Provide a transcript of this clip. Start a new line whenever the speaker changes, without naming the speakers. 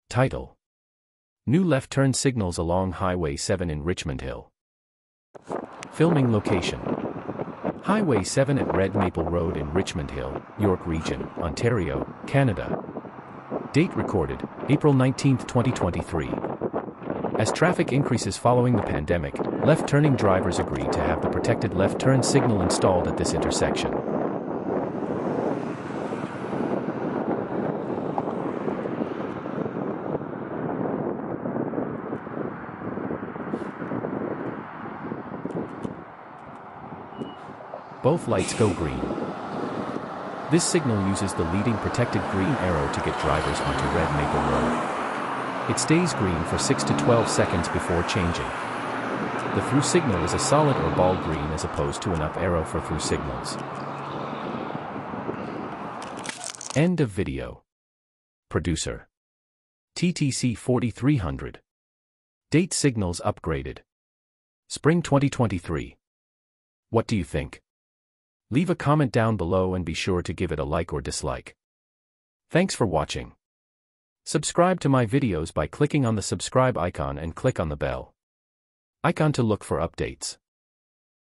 Title: New left turn signals along Highway 7 in Richmond Hill. Filming location: Highway 7 at Red Maple Road in Richmond Hill, York Region, Ontario, Canada. Date recorded, April 19, 2023. As traffic increases following the pandemic, left-turning drivers agree to have the protected left turn signal installed at this intersection. Both lights go green. This signal uses the leading protected green arrow to get drivers onto Red Maple Road. It stays green for 6 to 12 seconds before changing. The through signal is a solid or ball green as opposed to an up arrow for through signals. End of video. Producer: TTC 4300. Date: signals upgraded. Spring 2023. What do you think? Leave a comment down below and be sure to give it a like or dislike. Thanks for watching. Subscribe to my videos by clicking on the subscribe icon and click on the bell icon to look for updates.